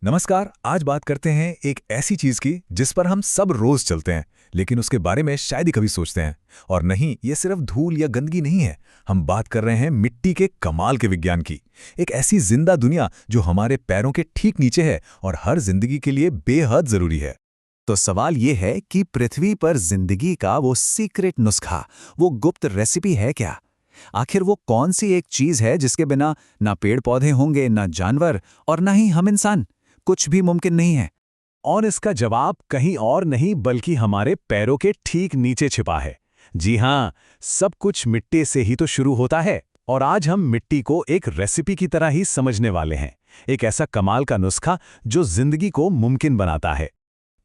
नमस्कार। आज बात करते हैं एक ऐसी चीज की जिस पर हम सब रोज चलते हैं, लेकिन उसके बारे में शायद ही कभी सोचते हैं। और नहीं, ये सिर्फ धूल या गंदगी नहीं है। हम बात कर रहे हैं मिट्टी के कमाल के विज्ञान की। एक ऐसी जिंदा दुनिया जो हमारे पैरों के ठीक नीचे है और हर जिंदगी के लिए बेहद जरूरी है। तो सवाल ये है कि पृथ्वी पर जिंदगी का वो सीक्रेट नुस्खा, वो गुप्त रेसिपी है क्या? आखिर वो कौन सी एक चीज है जिसके बिना ना पेड़ पौधे होंगे, ना जानवर और ना ही हम इंसान? कुछ भी मुमकिन नहीं है। और इसका जवाब कहीं और नहीं बल्कि हमारे पैरों के ठीक नीचे छिपा है। जी हाँ, सब कुछ मिट्टी से ही तो शुरू होता है। और आज हम मिट्टी को एक रेसिपी की तरह ही समझने वाले हैं। एक ऐसा कमाल का नुस्खा जो जिंदगी को मुमकिन बनाता है।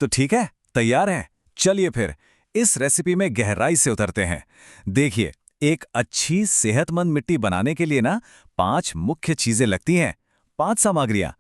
तो ठीक है, तैयार हैं? चलिए फिर इस रेसिपी में गहराई से उतरते हैं। देखिए, एक अच्छी सेहतमंद मिट्टी बनाने के लिए ना 5 मुख्य चीजें लगती हैं, 5 सामग्रियां।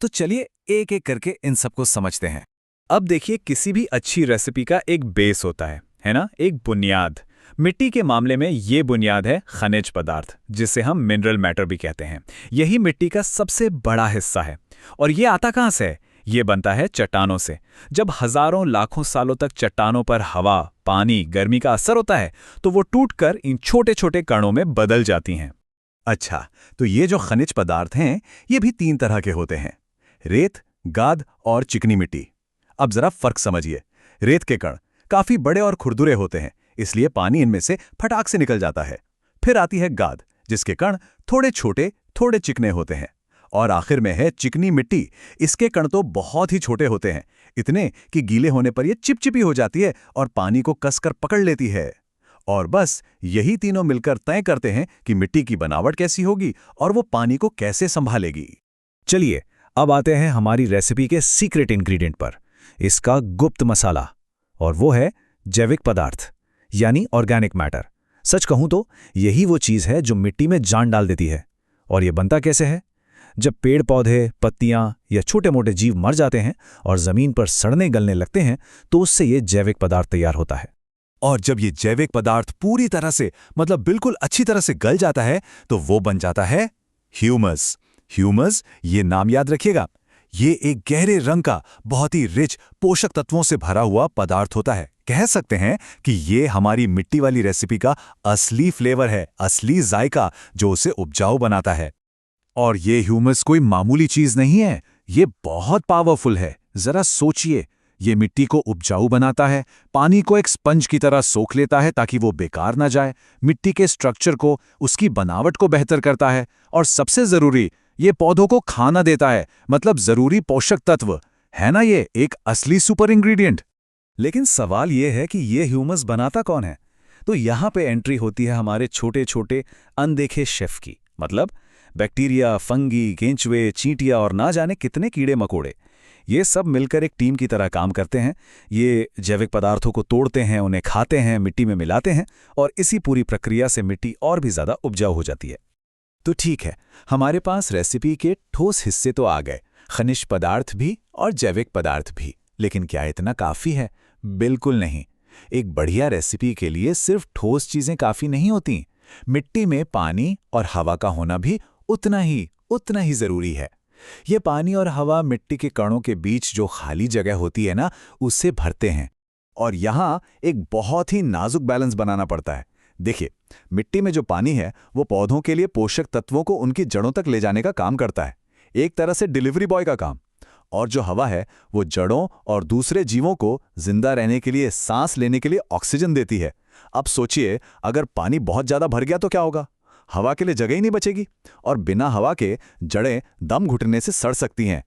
तो चलिए एक एक करके इन सबको समझते हैं। अब देखिए, किसी भी अच्छी रेसिपी का एक बेस होता है ना, एक बुनियाद। मिट्टी के मामले में ये बुनियाद है खनिज पदार्थ, जिसे हम मिनरल मैटर भी कहते हैं। यही मिट्टी का सबसे बड़ा हिस्सा है। और ये आता कहाँ से है? ये बनता है चट्टानों से। जब हजारों लाखों सालों तक चट्टानों पर हवा, पानी, गर्मी का असर होता है, तो वो टूटकर इन छोटे छोटे कणों में बदल जाती हैं। अच्छा, तो ये जो खनिज पदार्थ हैं, ये भी 3 तरह के होते हैं: रेत, गाद और चिकनी मिट्टी। अब जरा फर्क समझिए। रेत के कण काफी बड़े और खुरदुरे होते हैं, इसलिए पानी इनमें से फटाक से निकल जाता है। फिर आती है गाद, जिसके कण थोड़े छोटे, थोड़े चिकने होते हैं। और आखिर में है चिकनी मिट्टी। इसके कण तो बहुत ही छोटे होते हैं, इतने कि गीले होने पर ये चिपचिपी हो जाती है और पानी को कसकर पकड़ लेती है। और बस यही तीनों मिलकर तय करते हैं कि मिट्टी की बनावट कैसी होगी और वो पानी को कैसे संभालेगी। चलिए, अब आते हैं हमारी रेसिपी के सीक्रेट इंग्रेडिएंट पर, इसका गुप्त मसाला। और वो है जैविक पदार्थ, यानी ऑर्गेनिक मैटर। सच कहूं तो यही वो चीज़ है जो मिट्टी में जान डाल देती है। और ये बनता कैसे है? जब पेड़ पौधे, पत्तियां या छोटे मोटे जीव मर जाते हैं और जमीन पर सड़ने गलने लगते हैं, तो उससे ये जैविक पदार्थ तैयार होता है। और जब ये जैविक पदार्थ पूरी तरह से, मतलब बिल्कुल अच्छी तरह से गल जाता है, तो वो बन जाता है ह्यूमस। ह्यूमस, ये नाम याद रखिएगा। ये एक गहरे रंग का, बहुत ही रिच, पोषक तत्वों से भरा हुआ पदार्थ होता है। कह सकते हैं कि ये हमारी मिट्टी वाली रेसिपी का असली फ्लेवर है, असली जायका जो उसे उपजाऊ बनाता है। और ये ह्यूमस कोई मामूली चीज नहीं है, ये बहुत पावरफुल है। जरा सोचिए, ये मिट्टी को उपजाऊ बनाता है, पानी को एक स्पंज की तरह सोख लेता है ताकि वो बेकार ना जाए, मिट्टी के स्ट्रक्चर को, उसकी बनावट को बेहतर करता है, और सबसे जरूरी, ये पौधों को खाना देता है, मतलब जरूरी पोषक तत्व। है ना ये एक असली सुपर इंग्रेडिएंट? लेकिन सवाल ये है कि ये ह्यूमस बनाता कौन है? तो यहाँ पे एंट्री होती है हमारे छोटे छोटे अनदेखे शेफ की। मतलब बैक्टीरिया, फंगी, केंचुए, चींटियां और ना जाने कितने कीड़े मकोड़े। ये सब मिलकर एक टीम की तरह काम करते हैं। ये जैविक पदार्थों को तोड़ते हैं, उन्हें खाते हैं, मिट्टी में मिलाते हैं, और इसी पूरी प्रक्रिया से मिट्टी और भी ज्यादा उपजाऊ हो जाती है। तो ठीक है, हमारे पास रेसिपी के ठोस हिस्से तो आ गए, खनिज पदार्थ भी और जैविक पदार्थ भी। लेकिन क्या इतना काफी है? बिल्कुल नहीं। एक बढ़िया रेसिपी के लिए सिर्फ ठोस चीजें काफी नहीं होती। मिट्टी में पानी और हवा का होना भी उतना ही जरूरी है। ये पानी और हवा मिट्टी के कणों के बीच जो खाली जगह होती है ना, उससे भरते हैं। और यहाँ एक बहुत ही नाजुक बैलेंस बनाना पड़ता है। देखिए, मिट्टी में जो पानी है वो पौधों के लिए पोषक तत्वों को उनकी जड़ों तक ले जाने का काम करता है, एक तरह से डिलीवरी बॉय का काम। और जो हवा है वो जड़ों और दूसरे जीवों को जिंदा रहने के लिए, सांस लेने के लिए ऑक्सीजन देती है। अब सोचिए, अगर पानी बहुत ज्यादा भर गया तो क्या होगा? हवा के लिए जगह ही नहीं बचेगी, और बिना हवा के जड़ें दम घुटने से सड़ सकती हैं।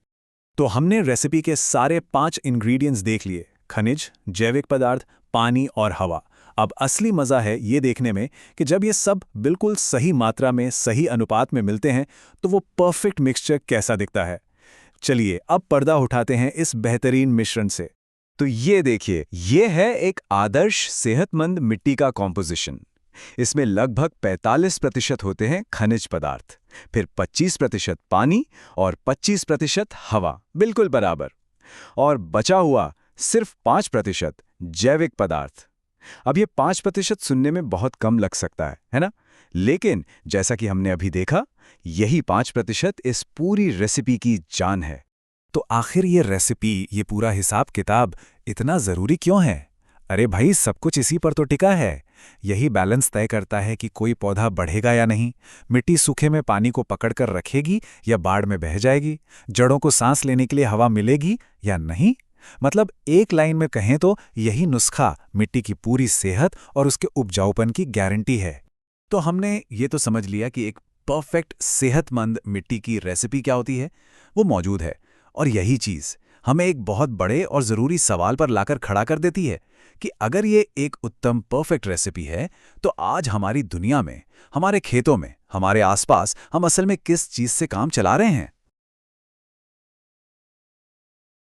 तो हमने रेसिपी के सारे 5 इंग्रेडिएंट्स देख लिए: खनिज, जैविक पदार्थ, पानी और हवा। अब असली मजा है ये देखने में कि जब ये सब बिल्कुल सही मात्रा में, सही अनुपात में मिलते हैं, तो वो परफेक्ट मिक्सचर कैसा दिखता है। चलिए अब पर्दा उठाते हैं इस बेहतरीन मिश्रण से। तो ये देखिए, ये है एक आदर्श सेहतमंद मिट्टी का कॉम्पोजिशन। इसमें लगभग 45% होते हैं खनिज पदार्थ, फिर 25% पानी और 25% हवा, बिल्कुल बराबर। और बचा हुआ सिर्फ 5% जैविक पदार्थ। अब ये 5% सुनने में बहुत कम लग सकता है ना? लेकिन जैसा कि हमने अभी देखा, यही 5% इस पूरी रेसिपी की जान है। तो आखिर ये रेसिपी, ये पूरा हिसाब किताब इतना ज़रूरी क्यों है? अरे भाई, सब कुछ इसी पर तो टिका है। यही बैलेंस तय करता है कि कोई पौधा बढ़ेगा या नहीं, मिट्टी सूखे में पानी को पकड़कर रखेगी या बाढ़ में बह जाएगी, जड़ों को सांस लेने के लिए हवा मिलेगी या नहीं। मतलब एक लाइन में कहें तो यही नुस्खा मिट्टी की पूरी सेहत और उसके उपजाऊपन की गारंटी है। तो हमने ये तो समझ लिया कि एक परफेक्ट सेहतमंद मिट्टी की रेसिपी क्या होती है, वो मौजूद है। और यही चीज़ हमें एक बहुत बड़े और ज़रूरी सवाल पर लाकर खड़ा कर देती है कि अगर ये एक उत्तम परफेक्ट रेसिपी है, तो आज हमारी दुनिया में, हमारे खेतों में, हमारे आसपास हम असल में किस चीज़ से काम चला रहे हैं।